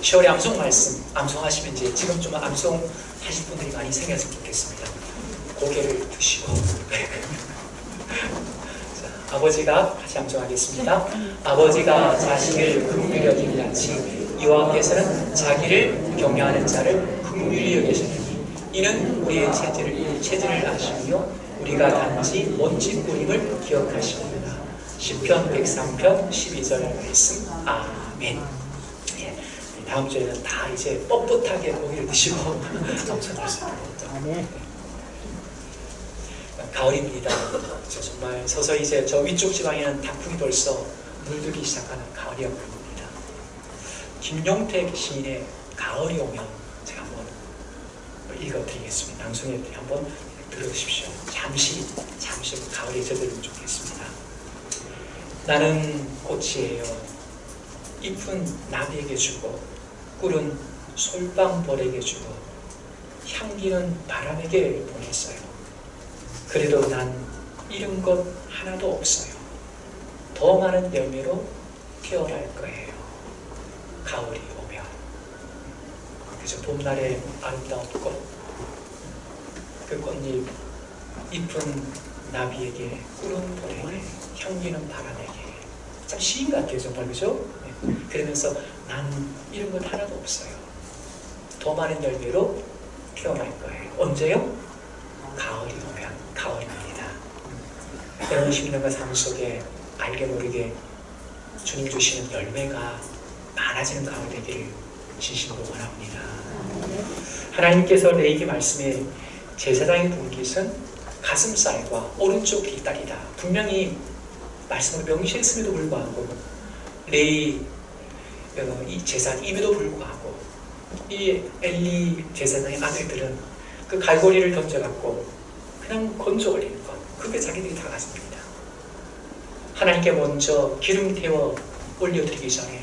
10월에 암송 말씀, 암송하시면 이제 지금 좀 암송 하실 분들이 많이 생겼으면 좋겠습니다. 고개를 드시고. 자, 아버지가 다시 암송하겠습니다. 아버지가 자식을 긍휼히 여기는 같이 이와 함께서는 자기를 경외하는 자를 긍휼히 여기시느니 이는 우리의 체질을 아시며 우리가 단지 멋진 꾸림을 기억하시옵니다. 시편 103편 12절 말씀. 아멘. 예, 다음 주에는 다 이제 뻣뻣하게 고기를 드시고 암송할 수 있습니다. 가을입니다. 정말 서서히 이제 저 위쪽 지방에는 단풍이 벌써 물들기 시작하는 가을이었습니다. 김용택 시인의 가을이 오면 제가 한번 읽어드리겠습니다. 낭송해 한번 들어주십시오. 잠시 가을에 젖으면 좋겠습니다. 나는 꽃이에요. 잎은 나비에게 주고 꿀은 솔방벌에게 주고 향기는 바람에게 보냈어요. 그래도 난 잃은 것 하나도 없어요. 더 많은 열매로 피어날 거예요. 가을이 오면. 그래서 봄날의 아름다운 꽃, 그 꽃잎, 잎은 나비에게, 꿀은 벌에게, 향기는 바람에게. 참 시인 같아요, 정말, 그죠? 네. 그러면서 난 잃은 것 하나도 없어요. 더 많은 열매로 피어날 거예요. 언제요? 가을이 오면. 가을입니다. 여러분 심령과 삶 속에 알게 모르게 주님 주시는 열매가 많아지는 가을 되기를 진심으로 원합니다. 하나님께서 레위기 말씀에 제사장의 분깃은 가슴살과 오른쪽 뒷다리다. 분명히 말씀을 명시했음에도 불구하고 레위 이 제사장임에도 불구하고 이 엘리 제사장의 아들들은 그 갈고리를 던져갖고 그냥 건져 올리는 것, 그게 자기들이 다 가집니다. 하나님께 먼저 기름 태워 올려드리기 전에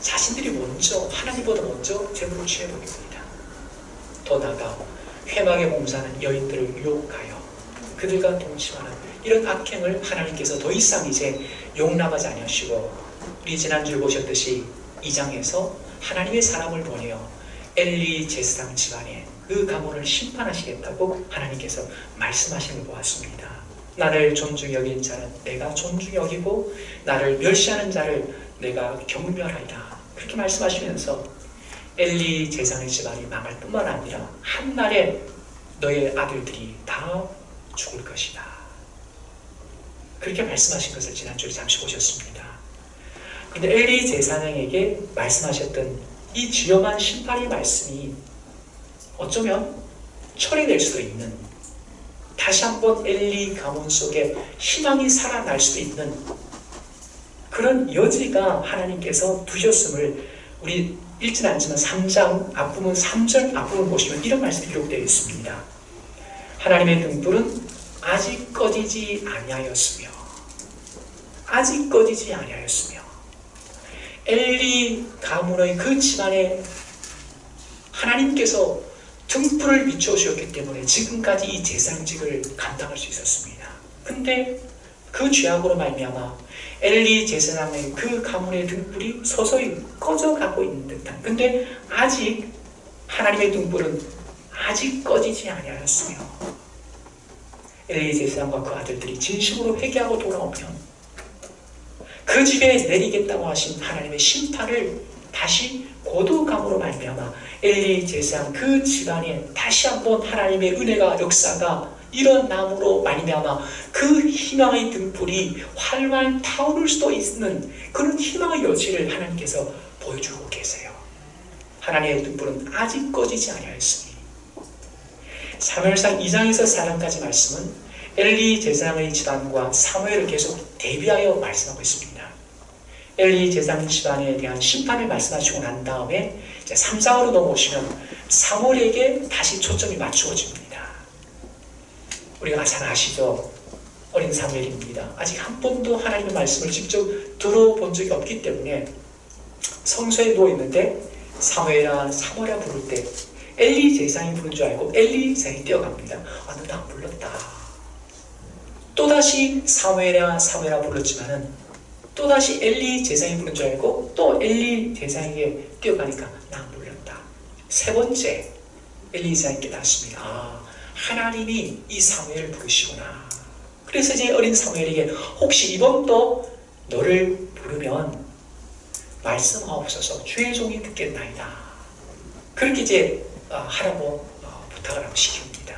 자신들이 먼저 하나님보다 먼저 제물을 취해버립니다. 더 나아가 회막에 봉사하는 여인들을 유혹하여 그들과 동침하는 이런 악행을 하나님께서 더 이상 이제 용납하지 아니하시고 우리 지난주에 보셨듯이 2장에서 하나님의 사람을 보내어 엘리 제사장 집안에 그 가문을 심판하시겠다고 하나님께서 말씀하시는 걸 보았습니다. 나를 존중히 여기는 자는 내가 존중히 여기고 나를 멸시하는 자를 내가 경멸하리라. 그렇게 말씀하시면서 엘리 제사장의 집안이 망할 뿐만 아니라 한날에 너의 아들들이 다 죽을 것이다. 그렇게 말씀하신 것을 지난주에 잠시 보셨습니다. 그런데 엘리 제사장에게 말씀하셨던 이 주엄한 심판의 말씀이 어쩌면 처리될 수도 있는, 다시 한번 엘리 가문 속에 희망이 살아날 수도 있는 그런 여지가 하나님께서 두셨음을 우리 읽지는 않지만 3장 앞부분 3절 앞부분 보시면 이런 말씀이 기록되어 있습니다. 하나님의 등불은 아직 꺼지지 아니하였으며 엘리 가문의 그 집안에 하나님께서 등불을 비춰주셨기 때문에 지금까지 이 제사장직을 감당할 수 있었습니다. 근데 그 죄악으로 말미암아 엘리 제사장의 그 가문의 등불이 서서히 꺼져가고 있는 듯한, 근데 아직 하나님의 등불은 아직 꺼지지 아니하였으며 엘리 제사장과 그 아들들이 진심으로 회개하고 돌아오면 그 집에 내리겠다고 하신 하나님의 심판을 다시 고도감으로 말미암아 엘리 제사장 그 집안에 다시 한번 하나님의 은혜가 역사가 일어남으로 말미암아 그 희망의 등불이 활활 타오를 수도 있는 그런 희망의 여지를 하나님께서 보여주고 계세요. 하나님의 등불은 아직 꺼지지 아니하였으니. 사무엘상 2장에서 4장까지 말씀은 엘리 제사장의 집안과 사무엘을 계속 대비하여 말씀하고 있습니다. 엘리 제사장 집안에 대한 심판을 말씀하시고 난 다음에 이제 3장으로 넘어오시면 사무엘에게 다시 초점이 맞추어집니다. 우리가 잘 아시죠? 어린 사무엘입니다. 아직 한 번도 하나님의 말씀을 직접 들어본 적이 없기 때문에 성소에 누워있는데 사무엘아 부를 때 엘리 제사장이 부른 줄 알고 엘리 제사장이 뛰어갑니다. 아, 너 나 불렀다. 또다시 사무엘아 불렀지만은 또다시 엘리 제사장이 부른 줄 알고 또 엘리 제사장에게 뛰어가니까 나 몰랐다. 세 번째 엘리 제사장이 깨닫습니다. 아, 하나님이 이 사무엘을 부르시구나. 그래서 이제 어린 사무엘에게 혹시 이번도 너를 부르면 말씀하옵소서 주의 종이 듣겠나이다. 그렇게 이제 하라고 부탁을 하고 시킵니다.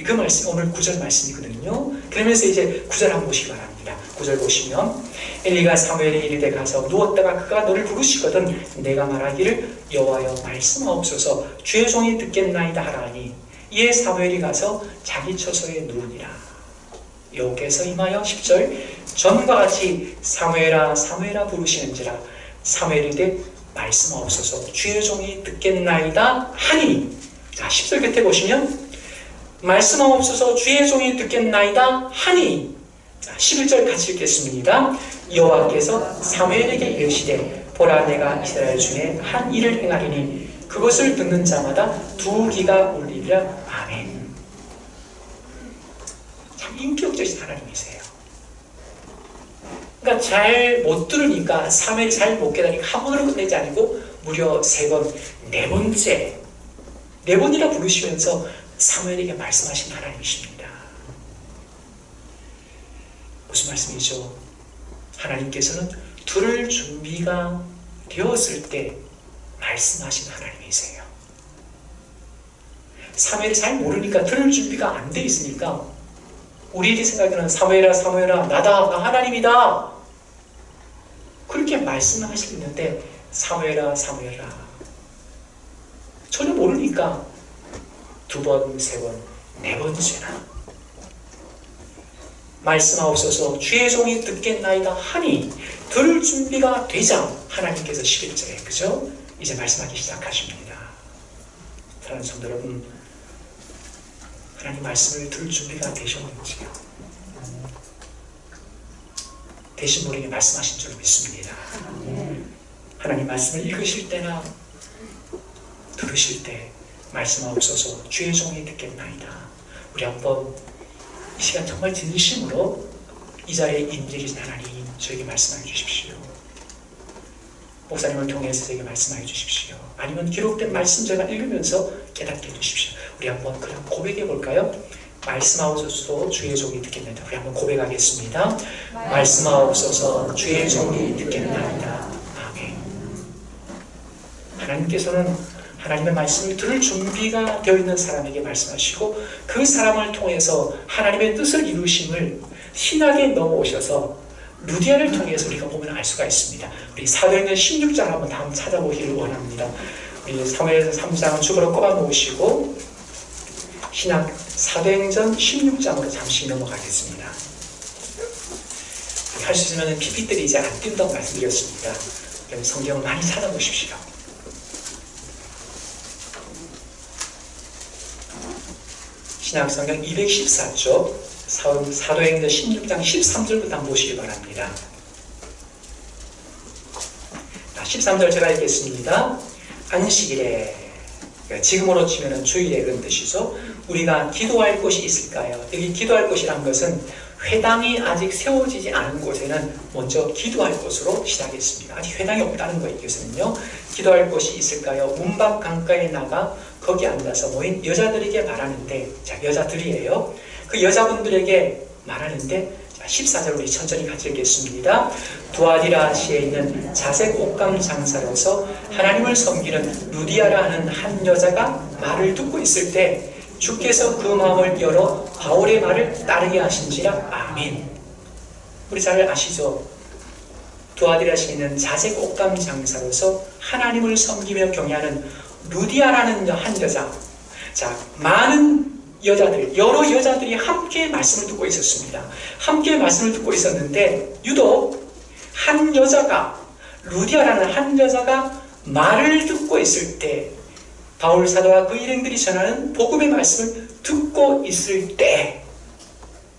그 말씀 오늘 9절 말씀이거든요. 그러면서 이제 9절 한번 보시기 바랍니다. 9절 보시면 엘리가 사무엘에게 이르되 가서 누웠다가 그가 너를 부르시거든 내가 말하기를 여호와여 말씀하옵소서 주의 종이 듣겠나이다 하라니 이에 사무엘이 가서 자기 처소에 누우니라. 여호와께서 임하여 10절 전과 같이 사무엘아 사무엘아 부르시는지라 사무엘이 이르되 말씀하옵소서 주의 종이 듣겠나이다 하니. 자 10절 끝에 보시면 말씀하옵소서 주의 종이 듣겠나이다 하니. 자 11절 같이 읽겠습니다. 여호와께서 사무엘에게 이르시되 보라 내가 이스라엘 중에 한 일을 행하리니 그것을 듣는 자마다 두 귀가 울리리라. 아멘. 참 인격적이신 하나님이세요. 그러니까 잘 못 들으니까 사무엘이 잘 못 깨달으니까 한 번으로 끝내지 아니고 무려 세 번, 네 번이나 부르시면서 사무엘에게 말씀하신 하나님이십니다. 무슨 말씀이죠? 하나님께서는 들을 준비가 되었을 때 말씀하신 하나님이세요. 사무엘이 잘 모르니까 들을 준비가 안 돼 있으니까 우리들이 생각하는 사무엘아 사무엘아 나다 나 하나님이다 그렇게 말씀하실 수 있는데 사무엘아 사무엘아 전혀 모르니까 두 번, 세 번, 네 번째나 말씀하옵소서 주의 종이 듣겠나이다 하니 들을 준비가 되자 하나님께서 11절에 그죠? 이제 말씀하기 시작하십니다. 사랑하는 성도 여러분 하나님 말씀을 들을 준비가 되셨는지요? 되신 분에게 말씀하신 줄 믿습니다. 하나님 말씀을 읽으실 때나 들으실 때 말씀하옵소서 주의 종이 듣겠나이다. 우리 한번 이 시간 정말 진심으로 이 자리에 인재계신 하나님 저에게 말씀해 주십시오. 목사님을 통해서 저에게 말씀해 주십시오. 아니면 기록된 말씀 제가 읽으면서 깨닫게 해주십시오. 우리 한번 그냥 고백해 볼까요? 말씀하옵소서 주의 종이 듣겠나이다. 우리 한번 고백하겠습니다. 말씀하옵소서 주의 종이 듣겠나이다. 아멘. 하나님께서는 하나님의 말씀을 들을 준비가 되어 있는 사람에게 말씀하시고 그 사람을 통해서 하나님의 뜻을 이루심을 신학에 넣어오셔서 루디아를 통해서 우리가 보면 알 수가 있습니다. 우리 사도행전 16장 한번 다음 찾아보기를 원합니다. 우리 사무엘서 3장은 주보로 꼽아 놓으시고 신학 사도행전 16장으로 잠시 넘어가겠습니다. 할 수 있으면 PPT들이 이제 안 뜬다고 말씀드렸습니다. 그럼 성경을 많이 찾아보십시오. 신약성경 214쪽 사도행전 16장 13절부터 한번 보시기 바랍니다. 13절 제가 읽겠습니다. 안식일에 지금으로 치면 주일에 그런 뜻이죠. 우리가 기도할 곳이 있을까요? 여기 기도할 곳이란 것은 회당이 아직 세워지지 않은 곳에는 먼저 기도할 곳으로 시작했습니다. 아직 회당이 없다는 거예요. 이것은요. 기도할 곳이 있을까요? 문밖 강가에 나가 거기 앉아서 모인 여자들에게 말하는데, 자, 여자들이에요. 그 여자분들에게 말하는데, 자, 14절 우리 천천히 같이 읽겠습니다. 두아디라시에 있는 자색 옷감 장사로서 하나님을 섬기는 루디아라 하는 한 여자가 말을 듣고 있을 때 주께서 그 마음을 열어 바울의 말을 따르게 하신지라. 아멘. 우리 잘 아시죠? 두아디라시에 있는 자색 옷감 장사로서 하나님을 섬기며 경외하는 루디아라는 한 여자. 자, 많은 여자들, 여러 여자들이 함께 말씀을 듣고 있었습니다. 함께 말씀을 듣고 있었는데 유독 한 여자가, 루디아라는 한 여자가 말을 듣고 있을 때, 바울 사도와 그 일행들이 전하는 복음의 말씀을 듣고 있을 때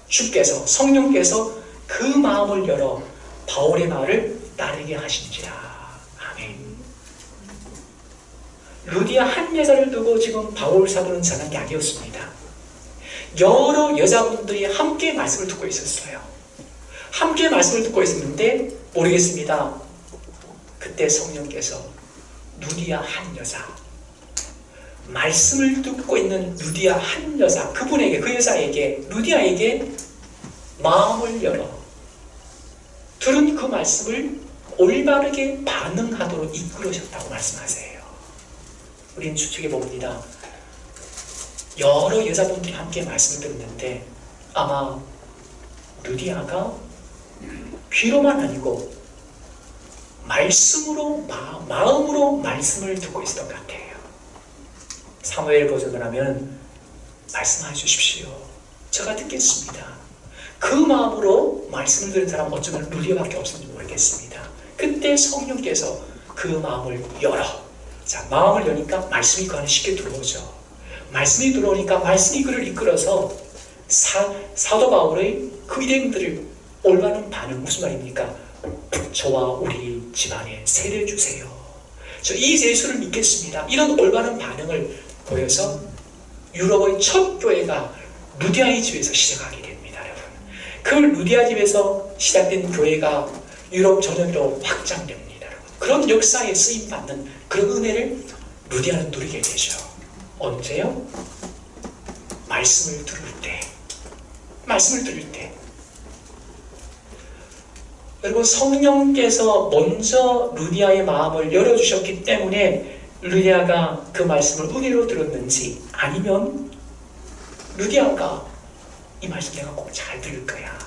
주께서, 성령께서 그 마음을 열어 바울의 말을 따르게 하신지라. 아멘. 루디아 한 여자를 두고 지금 바울 사도는 전한 게 아니었습니다. 여러 여자분들이 함께 말씀을 듣고 있었어요. 함께 말씀을 듣고 있었는데 모르겠습니다. 그때 성령께서 루디아 한 여자, 말씀을 듣고 있는 루디아 한 여자, 그분에게, 그 여자에게, 루디아에게 마음을 열어 들은 그 말씀을 올바르게 반응하도록 이끌으셨다고 말씀하세요. 우리는 추측해 봅니다. 여러 여자분들이 함께 말씀을 들었는데 아마 루디아가 귀로만 아니고 말씀으로, 마음으로 말씀을 듣고 있었던 것 같아요. 사무엘 버전을 하면 말씀해 주십시오. 제가 듣겠습니다. 그 마음으로 말씀을 들은 사람은 어쩌면 루디아밖에 없었는지 모르겠습니다. 그때 성령께서 그 마음을 열어. 자, 마음을 여니까 말씀이 그 안에 쉽게 들어오죠. 말씀이 들어오니까 말씀이 그를 이끌어서 사도 바울의 그 일행들을 올바른 반응, 무슨 말입니까? 저와 우리 집안에 세례 주세요. 저 이 예수를 믿겠습니다. 이런 올바른 반응을 보여서 유럽의 첫 교회가 루디아의 집에서 시작하게 됩니다. 여러분. 그 루디아 집에서 시작된 교회가 유럽 전역으로 확장됩니다. 여러분. 그런 역사에 쓰임받는 그런 은혜를 루디아는 누리게 되죠. 언제요? 말씀을 들을 때. 말씀을 들을 때. 여러분, 성령께서 먼저 루디아의 마음을 열어주셨기 때문에 루디아가 그 말씀을 은혜로 들었는지, 아니면 루디아가 이 말씀 내가 꼭 잘 들을 거야,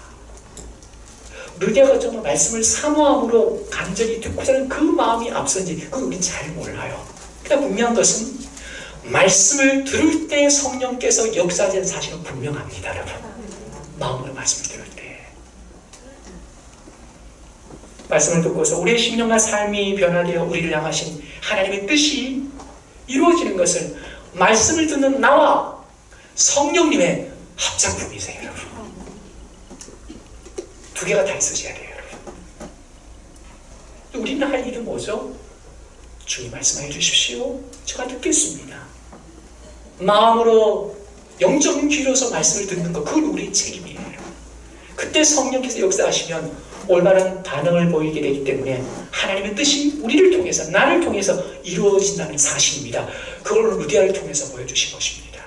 루디아가 정말 말씀을 사모함으로 간절히 듣고자 하는 그 마음이 앞선지, 그건 우린 잘 몰라요. 그러나 분명한 것은 말씀을 들을 때 성령께서 역사하는 사실은 분명합니다. 여러분, 마음으로 말씀을 들을 때 말씀을 듣고서 우리의 심령과 삶이 변화되어 우리를 향하신 하나님의 뜻이 이루어지는 것은 말씀을 듣는 나와 성령님의 합작품이세요. 여러분, 두 개가 다 있으셔야 돼요. 여러분, 우리는 할 일은 뭐죠? 주님 말씀해 주십시오. 제가 듣겠습니다. 마음으로 영적인 귀로서 말씀을 듣는 것, 그건 우리의 책임이에요. 그때 성령께서 역사하시면 올바른 반응을 보이게 되기 때문에 하나님의 뜻이 우리를 통해서, 나를 통해서 이루어진다는 사실입니다. 그걸 루디아를 통해서 보여주신 것입니다.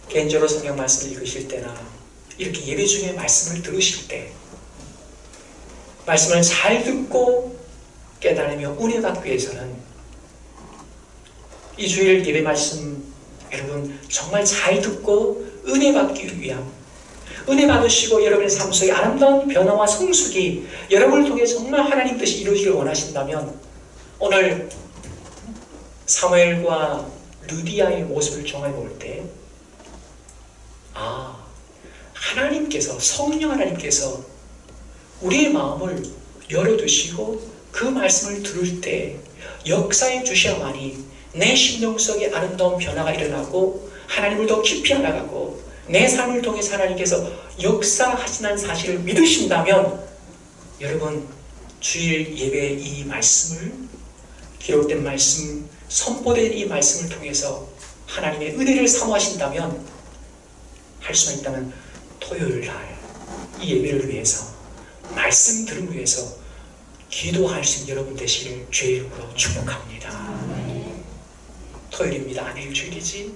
개인적으로 성경 말씀을 읽으실 때나 이렇게 예배 중에 말씀을 들으실 때 말씀을 잘 듣고 깨달으며 은혜 받기 위해서는 이 주일 예배 말씀 여러분 정말 잘 듣고 은혜 받기 위함, 은혜 받으시고 여러분의 삶 속에 아름다운 변화와 성숙이 여러분을 통해 정말 하나님 뜻이 이루어지길 원하신다면 오늘 사무엘과 루디아의 모습을 정해 볼 때 하나님께서, 성령 하나님께서 우리의 마음을 열어두시고 그 말씀을 들을 때 역사해 주셔야만이 내 심령 속에 아름다운 변화가 일어나고 하나님을 더 깊이 알아가고 내 삶을 통해서 하나님께서 역사하시는 사실을 믿으신다면 여러분, 주일 예배의 이 말씀을, 기록된 말씀, 선포된 이 말씀을 통해서 하나님의 은혜를 사모하신다면, 할 수만 있다면 토요일 날 이 예배를 위해서, 말씀 들음을 위해서 기도할 수 있는 여러분 되시길 주의 이름으로 축복합니다. 토요일입니다. 내일 주일이지,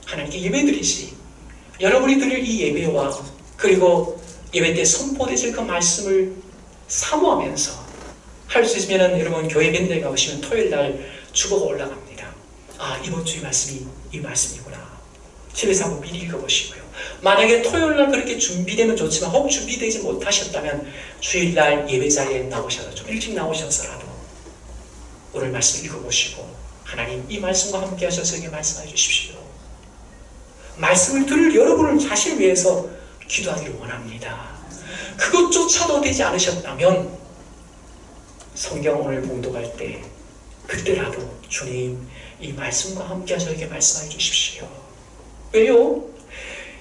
하나님께 예배드리지, 여러분이 드릴 이 예배와 그리고 예배 때 선포되실 그 말씀을 사모하면서 할 수 있으면 여러분 교회 맨날 가보시면 토요일 날 주보가 올라갑니다. 이번 주의 말씀이 이 말씀이구나. 집에서 한번 미리 읽어보시고요. 만약에 토요일 날 그렇게 준비되면 좋지만 혹 준비되지 못하셨다면 주일 날 예배 자리에 나오셔서 좀 일찍 나오셔서라도 오늘 말씀 읽어보시고 하나님 이 말씀과 함께 하셔서 이렇게 말씀해 주십시오. 말씀을 들을 여러분을 자신을 위해서 기도하기를 원합니다. 그것조차도 되지 않으셨다면 성경 오늘 봉독할 때 그때라도 주님 이 말씀과 함께 저에게 말씀해 주십시오. 왜요?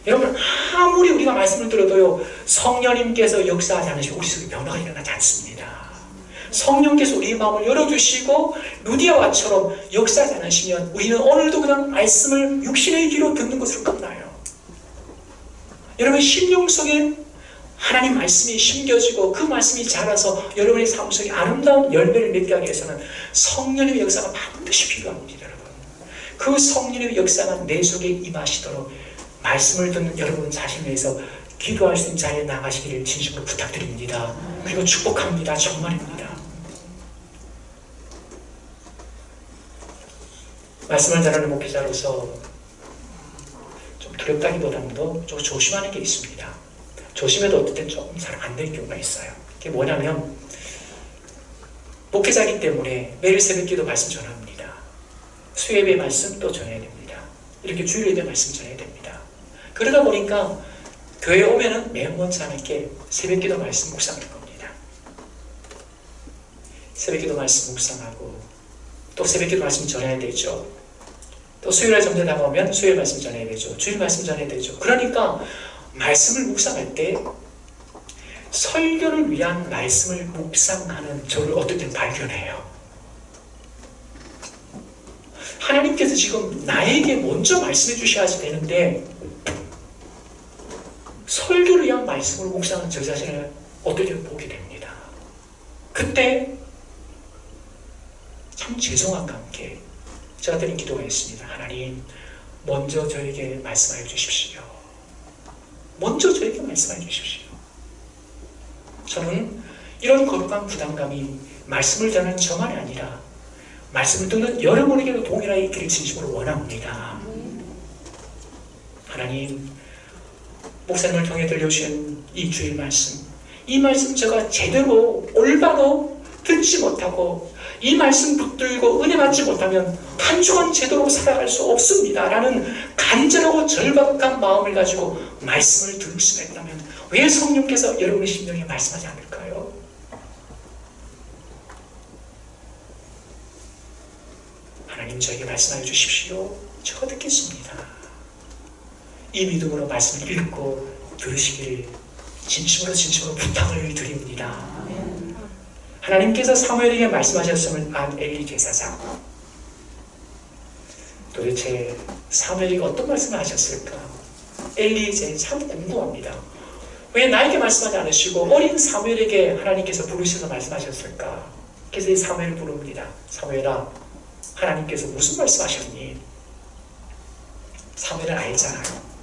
여러분, 아무리 우리가 말씀을 들어도요 성령님께서 역사하지 않으시면 우리 속에 변화가 일어나지 않습니다. 성령께서 우리의 마음을 열어주시고 루디아와처럼 역사하지 않으시면 우리는 오늘도 그냥 말씀을 육신의 귀로 듣는 것으로 끝나요. 여러분, 심령 속에 하나님 말씀이 심겨지고 그 말씀이 자라서 여러분의 삶 속에 아름다운 열매를 맺게 하기 위해서는 성령의 역사가 반드시 필요합니다. 여러분, 그 성령의 역사가 내 속에 임하시도록 말씀을 듣는 여러분 자신을 위해서 기도할 수 있는 자리에 나가시기를 진심으로 부탁드립니다. 그리고 축복합니다. 정말입니다. 말씀을 전하는 목회자로서 좀 두렵다기보다도 좀 조심하는 게 있습니다. 조심해도 어떨 땐 조금 잘 안 될 경우가 있어요. 그게 뭐냐면 목회자이기 때문에 매일 새벽기도 말씀 전합니다. 수요예배 말씀 또 전해야 됩니다. 이렇게 주일 예배 말씀 전해야 됩니다. 그러다 보니까 교회에 오면은 맨 먼저 하는 게 새벽기도 말씀 묵상하는 겁니다. 새벽기도 말씀 묵상하고 또 새벽기도 말씀 전해야 되죠. 또 수요일에 점점 다가오면 수요일 말씀 전해야 되죠. 주일 말씀 전해야 되죠. 그러니까 말씀을 묵상할 때 설교를 위한 말씀을 묵상하는 저를 어떨 땐 발견해요. 하나님께서 지금 나에게 먼저 말씀해 주셔야지 되는데 설교를 위한 말씀을 묵상하는 저 자신을 어떨 때는 보게 됩니다. 그때 참 죄송함과 함께 제가 드린 기도가 있습니다. 하나님, 먼저 저에게 말씀하여 주십시오. 먼저 저에게 말씀하여 주십시오. 저는 이런 거룩한 부담감이 말씀을 전하는 저만이 아니라 말씀을 듣는 여러분에게도 동일하게 있기를 진심으로 원합니다. 하나님, 목사님을 통해 들려주신 이 주일 말씀, 이 말씀 제가 제대로 올바로 듣지 못하고 이 말씀 붙들고 은혜 받지 못하면 한 주간 제대로 살아갈 수 없습니다 라는 간절하고 절박한 마음을 가지고 말씀을 들을 수가 있다면 왜 성령께서 여러분의 심령에 말씀하지 않을까요? 하나님, 저에게 말씀하여 주십시오. 제가 듣겠습니다. 이 믿음으로 말씀을 읽고 들으시기를 진심으로 부탁을 드립니다. 하나님께서 사무엘에게 말씀하셨음을 안 엘리 제사장, 도대체 사무엘에게 어떤 말씀을 하셨을까? 엘리 제사장 참 궁금합니다. 왜 나에게 말씀하지 않으시고 어린 사무엘에게 하나님께서 부르셔서 말씀하셨을까? 그래서 이 사무엘을 부릅니다. 사무엘아, 하나님께서 무슨 말씀하셨니? 사무엘은 알잖아요.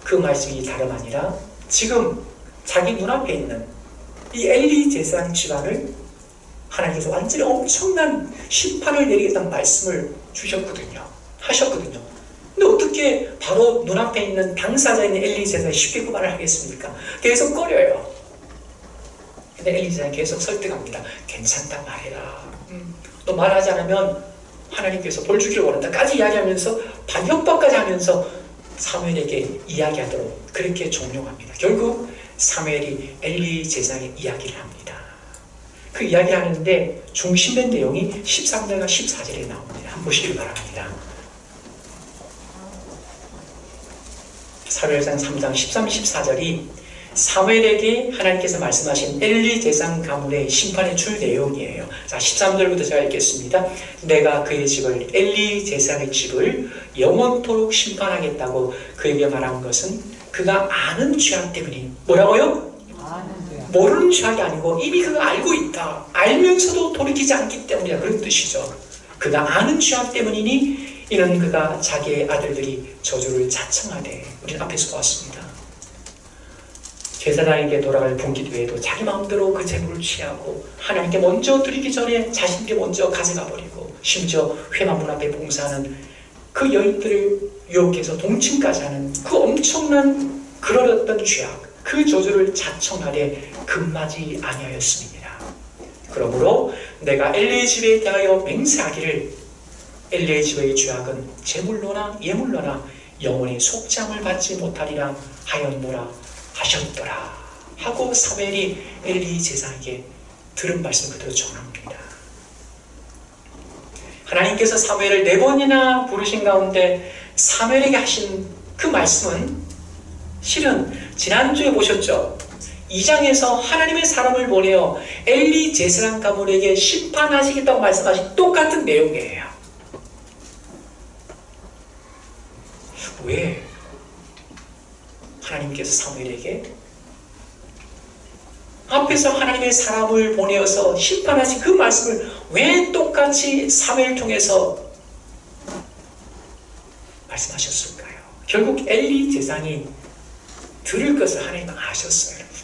그 말씀이 다름 아니라 지금 자기 눈앞에 있는 이 엘리 제사장 집안을 하나님께서 완전히 엄청난 심판을 내리겠다는 말씀을 하셨거든요. 근데 어떻게 바로 눈앞에 있는 당사자인 엘리 제사장이 쉽게 그 말을 하겠습니까? 계속 꺼려요. 근데 엘리 제사장이 계속 설득합니다. 괜찮다, 말해라. 너 말하지 않으면 하나님께서 벌 주기를 원한다까지 이야기하면서 반협박까지 하면서 사무엘에게 이야기하도록 그렇게 종용합니다. 결국 사무엘이 엘리 제사장의 이야기를 합니다. 그 이야기를 하는데 중심된 내용이 13절과 14절에 나옵니다. 한번 보시길 바랍니다. 사무엘상 3장 13, 14절이 사무엘에게 하나님께서 말씀하신 엘리 제사장 가문의 심판에 줄 내용이에요. 자, 13절부터 제가 읽겠습니다. 내가 그의 집을, 엘리 제사장의 집을 영원토록 심판하겠다고 그에게 말한 것은 그가 아는 죄악 때문이, 뭐라고요? 모르는 죄악이 아니고 이미 그가 알고 있다. 알면서도 돌이키지 않기 때문이다. 그런 뜻이죠. 그가 아는 죄악 때문이니 이는 그가 자기의 아들들이 저주를 자청하되, 우리는 앞에서 보았습니다. 제사장에게 돌아갈 분기도에도 자기 마음대로 그 재물을 취하고 하나님께 먼저 드리기 전에 자신께 먼저 가져가 버리고 심지어 회만문 앞에 봉사하는 그 여인들을 유혹해서 동침까지 하는 그 엄청난 그런 어떤 죄악, 그 저주를 자청하되 금하지 아니하였습니다. 그러므로 내가 엘리의 집에 대하여 맹세하기를 엘리의 집의 죄악은 제물로나 예물로나 영원히 속죄함을 받지 못하리라 하였노라 하셨더라 하고 사무엘이 엘리 제사장에게 들은 말씀 그대로 전합니다. 하나님께서 사무엘을 4번이나 부르신 가운데 사무엘에게 하신 그 말씀은 실은 지난주에 보셨죠? 2장에서 하나님의 사람을 보내어 엘리 제사장 가문에게 심판하시겠다고 말씀하신 똑같은 내용이에요. 왜 하나님께서 사무엘에게 앞에서 하나님의 사람을 보내어서 심판하신 그 말씀을 왜 똑같이 사무엘을 통해서 말씀하셨을까요? 결국 엘리 제사장이 들을 것을 하나님은 아셨어요. 여러분.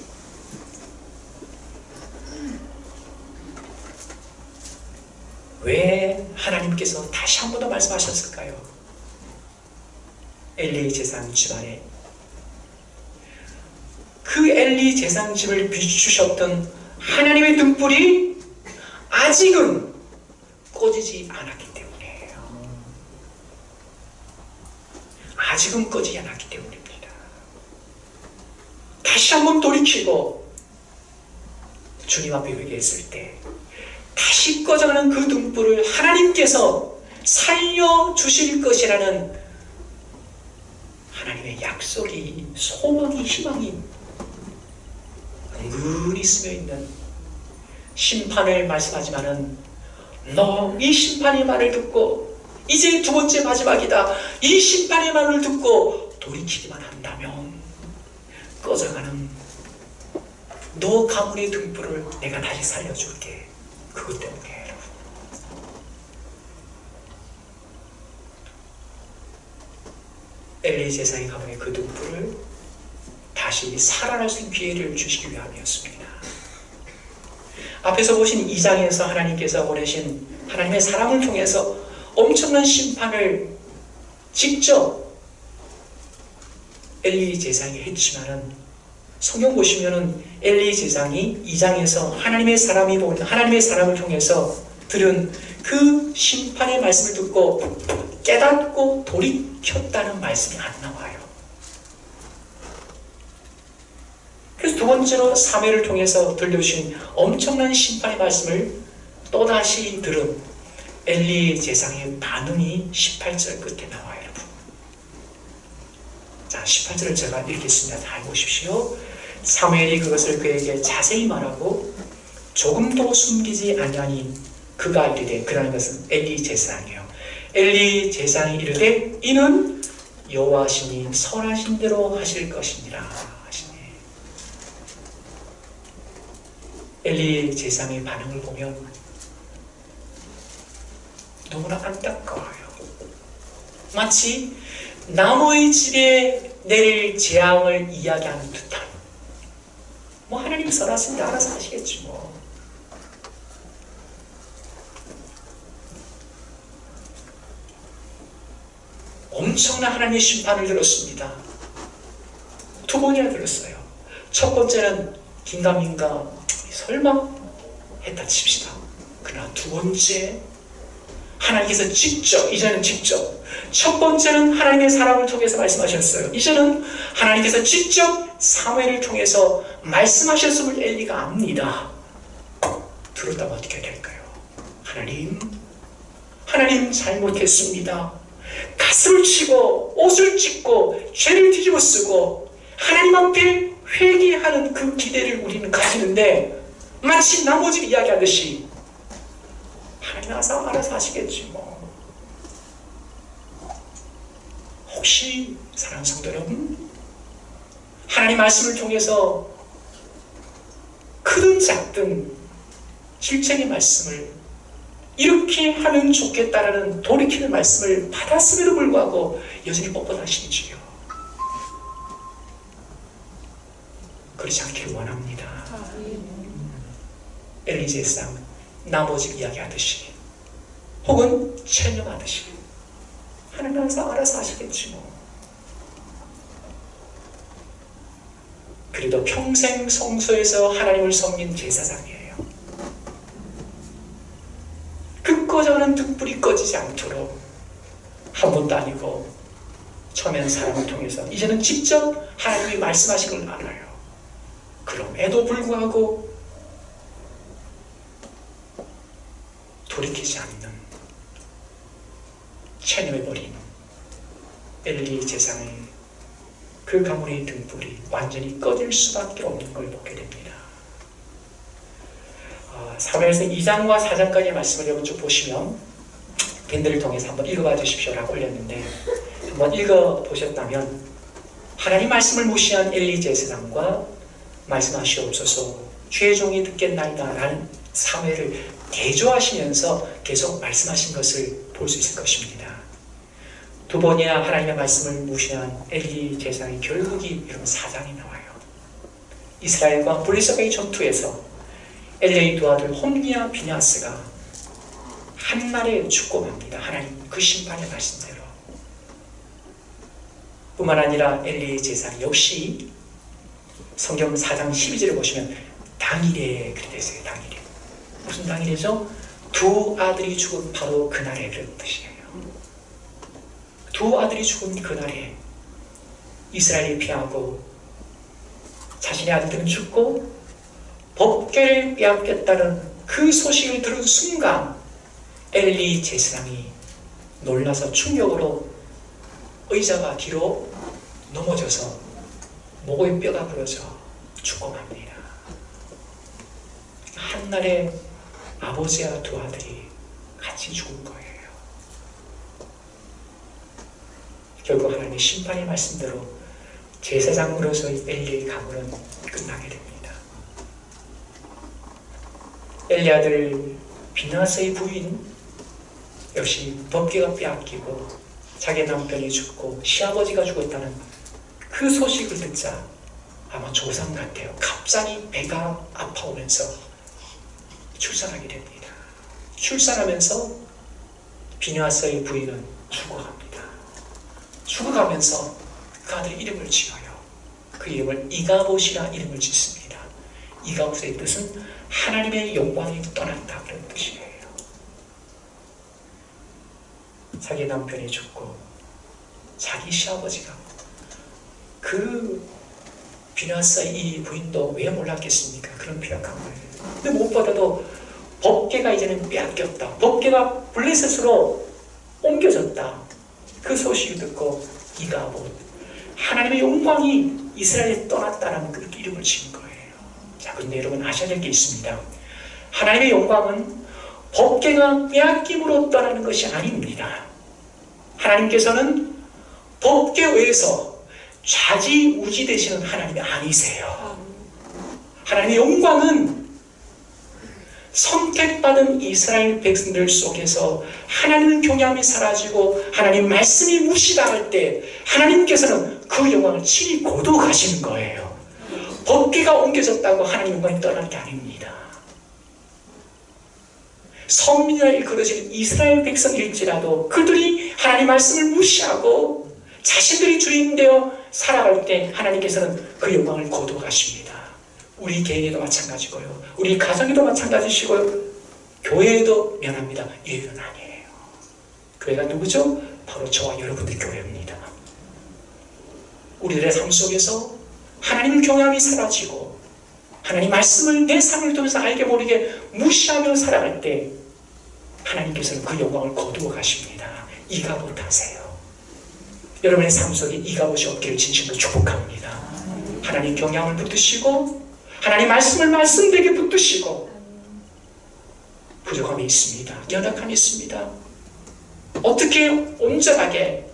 왜 하나님께서 다시 한 번 더 말씀하셨을까요? 엘리 제사장 집안에 그 엘리 제사장 집을 비추셨던 하나님의 등불이 아직은 꺼지지 않았기 때문이에요. 아직은 꺼지지 않았기 때문입니다. 다시 한번 돌이키고 주님 앞에 회개했을 때 다시 꺼져가는 그 등불을 하나님께서 살려주실 것이라는 하나님의 약속이, 소망이, 희망이 은근히 스며있는 심판을 말씀하지만은 너 이 심판의 말을 듣고 이제 두 번째 마지막이다. 이 심판의 말을 듣고 돌이키기만 한다면 꺼져가는 너 가문의 등불을 내가 다시 살려줄게. 그것 때문에 여러분. 엘리 제사장의 가문의 그 등불을 다시 살아날 수 있는 기회를 주시기 위함이었습니다. 앞에서 보신 2장에서 하나님께서 보내신 하나님의 사람을 통해서 엄청난 심판을 직접 엘리 제사장이 했지만은 성경 보시면은 엘리 제사장이 2장에서 하나님의 사람을 통해서 들은 그 심판의 말씀을 듣고 깨닫고 돌이켰다는 말씀이 안 나와요. 그래서 두 번째로 사무엘을 통해서 들려주신 엄청난 심판의 말씀을 또다시 들은 엘리 제사장의 반응이 18절 끝에 나와요. 여러분. 자, 18절을 제가 읽겠습니다. 다 읽으십시오. 사무엘이 그것을 그에게 자세히 말하고 조금도 숨기지 아니하니 그가 이르되, 그라는 것은 엘리 제사장이에요. 엘리 제사장이 이르되 이는 여호와시니 선하신 대로 하실 것이니라 하시니. 엘리 제사장의 반응을 보면 너무나 안타까워요. 마치 나무의 집에 내릴 재앙을 이야기하는 듯한, 뭐 하나님 선하신데 알아서 하시겠지 뭐. 엄청난 하나님의 심판을 들었습니다. 두 번이나 들었어요. 첫 번째는 긴가민가 설마 했다 칩시다. 그러나 두 번째 하나님께서 직접, 이제는 직접, 첫 번째는 하나님의 사람을 통해서 말씀하셨어요. 이제는 하나님께서 직접 사무엘을 통해서 말씀하셨음을 엘리가 압니다. 들었다면 어떻게 될까요? 하나님 잘못했습니다. 가슴을 치고 옷을 찢고 죄를 뒤집어 쓰고 하나님 앞에 회개하는 그 기대를 우리는 가지는데, 마치 나머지 이야기하듯이 하나님 알아서 하시겠지 뭐. 혹시 사랑하는 성도 여러분, 하나님 말씀을 통해서 크든 작든 실제의 말씀을 이렇게 하면 좋겠다라는 돌이키는 말씀을 받았음에도 불구하고 여전히 뻣뻣하신지요? 그렇지 않기를 원합니다. 엘리 제사장 나머지 이야기하듯이 혹은 체념하듯이 하나님 항상 알아서 하시겠지 뭐. 그래도 평생 성소에서 하나님을 섬긴 제사장이에요. 그 꺼져가는 등불이 꺼지지 않도록 한 번도 아니고 처음에는 사람을 통해서, 이제는 직접 하나님이 말씀하신 걸 알아요. 그럼에도 불구하고 돌이키지 않는, 체념해버린 엘리 제사장의 그 가문의 등불이 완전히 꺼질 수밖에 없는 걸 보게 됩니다. 사무엘서 2장과 4장까지의 말씀을 여러분 쭉 보시면 밴드를 통해서 한번 읽어봐 주십시오라고 올렸는데, 한번 읽어보셨다면 하나님 말씀을 무시한 엘리 제사장과 말씀하시옵소서. 주의 종이 듣겠나이다 라는 사회를 대조하시면서 계속 말씀하신 것을 볼 수 있을 것입니다. 두 번이나 하나님의 말씀을 무시한 엘리 제사장이 결국이 이런 사장이 나와요. 이스라엘과 블레셋과의 전투에서 엘리의 두 아들 홈니와 비냐스가 한날에 죽고 맙니다. 하나님 그 심판의 말씀대로. 뿐만 아니라 엘리 제사장 역시 성경 4장 12절을 보시면 당일에 그렇게 되어있어요. 당일에. 무슨 당일이죠? 두 아들이 죽은 바로 그날에 그런 뜻이에요. 두 아들이 죽은 그날에 이스라엘이 피하고 자신의 아들들은 죽고 법궤를 빼앗겼다는 그 소식을 들은 순간 엘리 제사장이 놀라서 충격으로 의자가 뒤로 넘어져서 목의 뼈가 부러져 죽고 맙니다. 한날에 아버지와 두 아들이 같이 죽은 거예요. 결국 하나님의 심판의 말씀대로 제사장으로서의 엘리의 가문은 끝나게 됩니다. 엘리 아들 비나스의 부인 역시 법궤가 빼앗기고 자기 남편이 죽고 시아버지가 죽었다는 그 소식을 듣자 아마 조상 같아요. 갑자기 배가 아파오면서 출산하게 됩니다. 출산하면서 비나스의 부인은 죽어갑니다. 죽어가면서 그 아들 이름을 지어요. 그 이름을 이가봇이라 이름을 짓습니다. 이가봇의 뜻은 하나님의 영광이 떠났다 그런 뜻이에요. 자기 남편이 죽고 자기 시아버지가 그 비나스의 이 부인도 왜 몰랐겠습니까? 그런 피약한 거예요. 근데 무엇보다도 법궤가 이제는 빼앗겼다. 법궤가 블레셋으로 옮겨졌다. 그 소식을 듣고 이가봇, 하나님의 영광이 이스라엘에 떠났다는 그 이름을 지은 거예요. 자, 그런데 여러분 아셔야 될 게 있습니다. 하나님의 영광은 법궤가 빼앗김으로 떠나는 것이 아닙니다. 하나님께서는 법궤 외에서 좌지우지 되시는 하나님이 아니세요. 하나님의 영광은 선택받은 이스라엘 백성들 속에서 하나님 경외함이 사라지고 하나님 말씀이 무시당할 때 하나님께서는 그 영광을 친히 거두어가시는 거예요. 법궤가 옮겨졌다고 하나님 영광이 떠나는 게 아닙니다. 선민이라 일컬어지는 이스라엘 백성일지라도 그들이 하나님 말씀을 무시하고 자신들이 주인되어 살아갈 때 하나님께서는 그 영광을 거두어가십니다. 우리 개인에도 마찬가지고요. 우리 가정에도 마찬가지시고요. 교회에도 면합니다. 예외는 아니에요. 교회가 누구죠? 바로 저와 여러분들 교회입니다. 우리들의 삶 속에서 하나님 경외함이 사라지고 하나님 말씀을 내 삶을 통해서 알게 모르게 무시하며 살아갈 때 하나님께서는 그 영광을 거두어 가십니다. 이가봇 하세요. 여러분의 삶 속에 이가봇이 없기를 진심으로 축복합니다. 하나님 경외함을 붙드시고 하나님 말씀을 말씀되게 붙드시고 부족함이 있습니다. 연약함이 있습니다. 어떻게 온전하게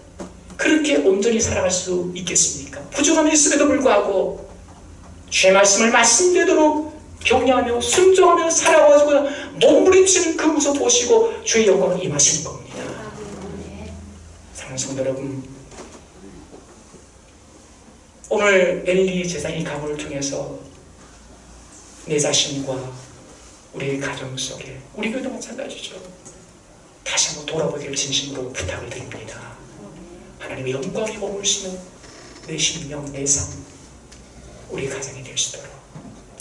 그렇게 온전히 살아갈 수 있겠습니까? 부족함이 있음에도 불구하고 주의 말씀을 말씀되도록 경외하며 순종하며 살아가지고 몸부림치는 그 모습 보시고 주의 영광을 임하시는 겁니다. 사랑하는 성도 여러분, 오늘 엘리 제사장의 가문을 통해서 내 자신과 우리 가정 속에 우리 교회도 마찬가지죠. 다시 한번 돌아보기를 진심으로 부탁을 드립니다. 하나님의 영광이 머물시는 내 심령, 내 삶, 우리 가정이 될 수 있도록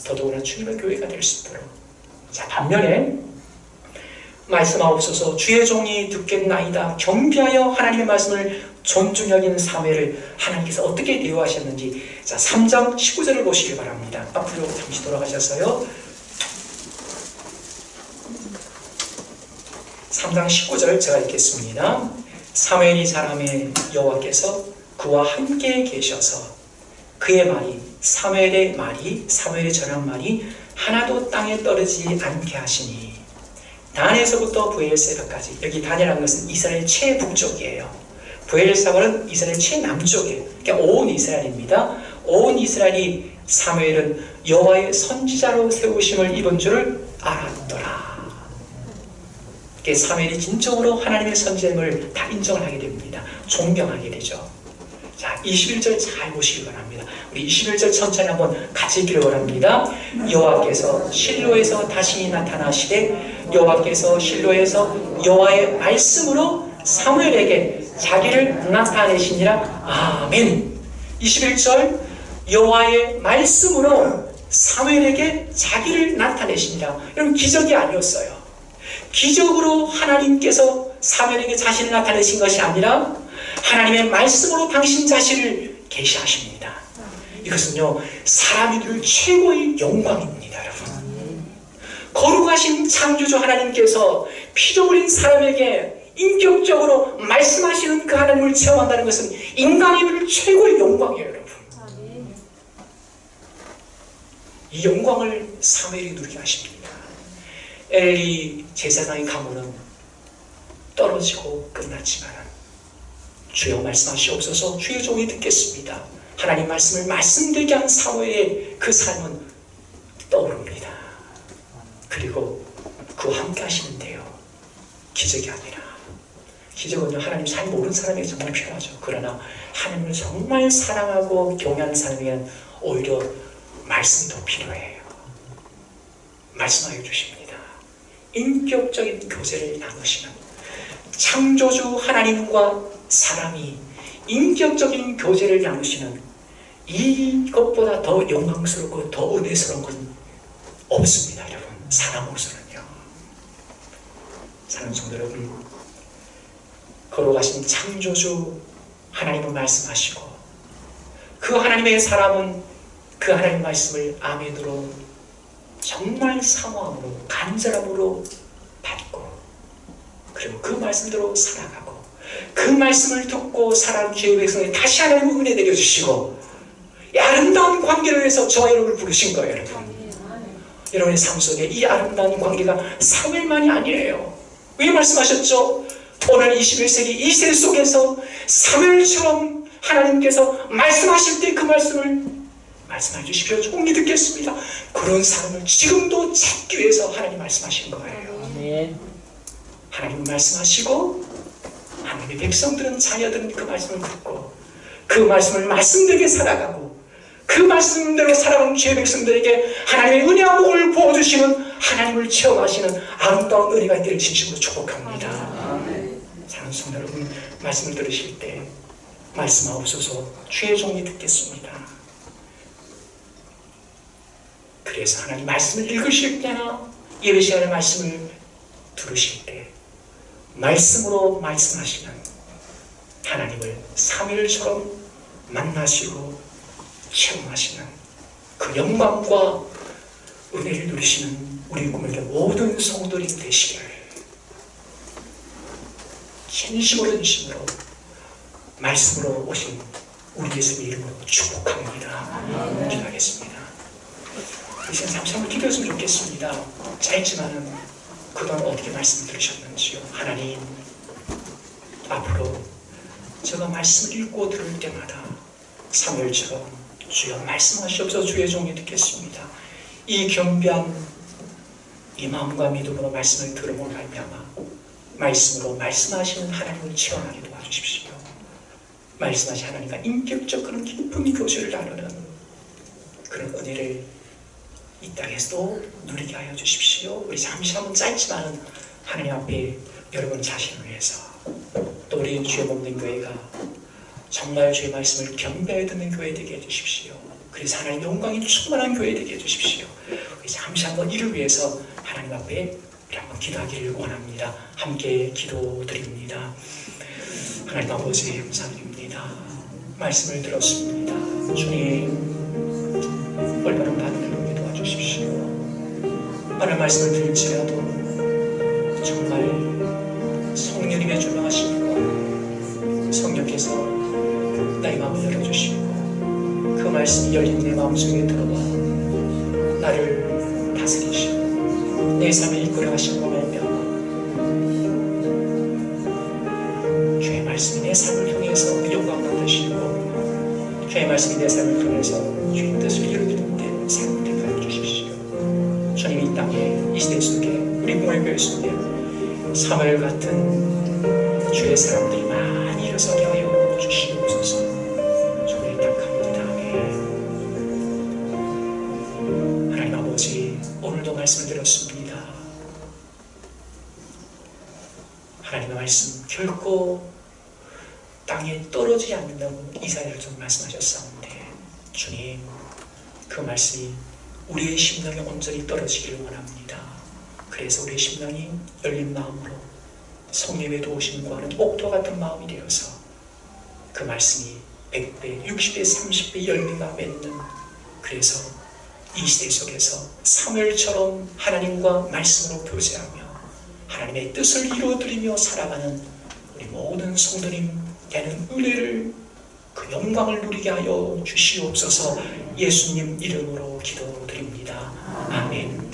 더더구나 주님의 교회가 될 수 있도록. 자, 반면에 말씀하옵소서. 주의 종이 듣겠나이다. 겸비하여 하나님의 말씀을 존중히 여기는 사회를 하나님께서 어떻게 대우하셨는지, 자, 3장 19절을 보시기 바랍니다. 앞으로 잠시 돌아가셔서요. 3장 19절 제가 읽겠습니다. 사무엘이 사람의 여호와께서 그와 함께 계셔서 그의 말이 사무엘의 전한 말이 하나도 땅에 떨어지지 않게 하시니 단에서부터 브엘세바까지. 여기 단이라는 것은 이스라엘 최북쪽이에요. 브엘세바는 이스라엘 최남쪽이에요. 그러니까 온 이스라엘입니다. 온 이스라엘이 사무엘은 여호와의 선지자로 세우심을 입은 줄을 알았더라. 이게 사무엘이 진정으로 하나님의 선지임을 다 인정을 하게 됩니다. 존경하게 되죠. 자, 21절 잘 보시기 바랍니다. 우리 21절 천천히 한번 같이 읽기를 원합니다. 여호와께서 실로에서 다시 나타나시되 여호와께서 실로에서 여호와의 말씀으로 사무엘에게 자기를 나타내시니라. 아멘. 21절 여호와의 말씀으로 사무엘에게 자기를 나타내시니라. 여러분, 기적이 아니었어요. 기적으로 하나님께서 사무엘에게 자신을 나타내신 것이 아니라 하나님의 말씀으로 당신 자신을 계시하십니다. 이것은요, 사람이 늘 최고의 영광입니다. 여러분, 거룩하신 창조주 하나님께서 피조물인 사람에게 인격적으로 말씀하시는 그 하나님을 체험한다는 것은 인간이 늘 최고의 영광이에요. 여러분, 이 영광을 사무엘이 누리게 하십니다. 엘리 제사장의 가문은 떨어지고 끝났지만 주여 말씀하시옵소서, 주의 종이 듣겠습니다. 하나님 말씀을 말씀되게 한 사무엘의 그 삶은 떠오릅니다. 그리고 그와 함께 하시는데요, 기적이 아니라, 기적은요 하나님 잘 모르는 사람에게 정말 필요하죠. 그러나 하나님을 정말 사랑하고 경외하는 사람에게는 오히려 말씀이 더 필요해요. 말씀하여 주십니다. 인격적인 교제를 나누시는, 창조주 하나님과 사람이 인격적인 교제를 나누시는, 이것보다 더 영광스럽고 더 은혜스러운 건 없습니다. 여러분, 사람으로서는요. 사랑하는 성도 여러분, 거룩하신 창조주 하나님은 말씀하시고, 그 하나님의 사람은 그 하나님 말씀을 아멘으로 정말 사모함으로 간절함으로 받고, 그리고 그 말씀대로 살아가고, 그 말씀을 듣고 살아가는 주의 백성에 다시 하나님의 은혜 내려주시고, 이 아름다운 관계를 위해서 저와 여러분을 부르신 거예요. 여러분, 여러분의 삶 속에 이 아름다운 관계가 사무엘만이 아니에요. 왜 말씀하셨죠? 오늘 21세기 이 세대 속에서 사무엘처럼 하나님께서 말씀하실 때 그 말씀을 말씀해 주십시오. 종이 듣겠습니다. 그런 사람을 지금도 찾기 위해서 하나님 말씀하신 거예요. 아멘. 하나님 말씀하시고, 하나님의 백성들은, 자녀들은 그 말씀을 듣고 그 말씀을 말씀되게 살아가고, 그 말씀대로 살아가는 주의 백성들에게 하나님의 은혜와 복을 부어주시는, 하나님을 체험하시는 아름다운 은혜가 있기를 진심으로 축복합니다. 사랑하는 성도 여러분, 말씀을 들으실 때 말씀하옵소서, 주의 종이 듣겠습니다. 그래서 하나님 말씀을 읽으실 때나 예배 시간에 말씀을 들으실 때 말씀으로 말씀하시는 하나님을 사무엘처럼 만나시고 체험하시는 그 영광과 은혜를 누리시는 우리 꿈에게 모든 성도들이 되시기를 진심으로 말씀으로 오신 우리 예수님의 이름으로 축복합니다. 기도하겠습니다. 이 시간 잠시 한번 기도했으면 좋겠습니다. 짧지만은 그동안 어떻게 말씀을 들으셨는지요. 하나님, 앞으로 제가 말씀을 읽고 들을 때마다 사무엘처럼 주여 말씀하시옵소서, 주의 종이 듣겠습니다. 이 겸비한 이 마음과 믿음으로 말씀을 들음으로 말미암아 말씀으로 말씀하시는 하나님을 체험하게 도와주십시오. 말씀하신 하나님과 인격적 그런 깊은 교제를 나누는 그런 은혜를 이 땅에서도 누리게 하여 주십시오. 우리 잠시 한번 짧지만 하나님 앞에 여러분 자신을 위해서, 또 우리 주의 몸된 교회가 정말 주의 말씀을 겸비하여 듣는 교회 되게 해주십시오. 그래서 하나님 영광이 충만한 교회 되게 해주십시오. 우리 잠시 한번 이를 위해서 하나님 앞에 우리 한번 기도하기를 원합니다. 함께 기도드립니다. 하나님 아버지, 감사드립니다. 말씀을 들었습니다. 주님, 올바른 바늘을 놓게 도와주십시오. 어느 말씀을 들을지라도 정말 성령님의 조명하심과 성령께서 나의 마음을 열어주시고 그 말씀이 열린 내 마음속에 들어와 나를 다스리시고 내 삶을 이끌어 가신 것을 말미암아 주의 말씀이 내 삶을 통해서 영광 받으시고 주의 말씀이 내 삶을 통해서 주의 뜻을 이루는 데 삶을 하여 주십시오. 주님, 이 땅에 이 시대 속에 우리 봉회교회 속에 사무엘 같은 주의 사람들이 많이 일어서게 하여 주시옵소서. 주의 부탁합니다. 하나님 아버지, 오늘도 말씀을 드렸습니다. 하나님의 말씀 결코 땅에 떨어지지 않는다고 이사야에서 말씀하셨사온데, 주님, 그 말씀이 우리의 심령에 온전히 떨어지기를 원합니다. 그래서 우리의 심령이 열린 마음으로 성령의 도우심과는 옥토 같은 마음이 되어서 그 말씀이 100배, 60배, 30배 열매가 맺는, 그래서 이 시대 속에서 사무엘처럼 하나님과 말씀으로 교제하며 하나님의 뜻을 이루어드리며 살아가는 우리 모든 성도님 되는 은혜를, 그 영광을 누리게 하여 주시옵소서. 예수님 이름으로 기도드립니다. 아멘.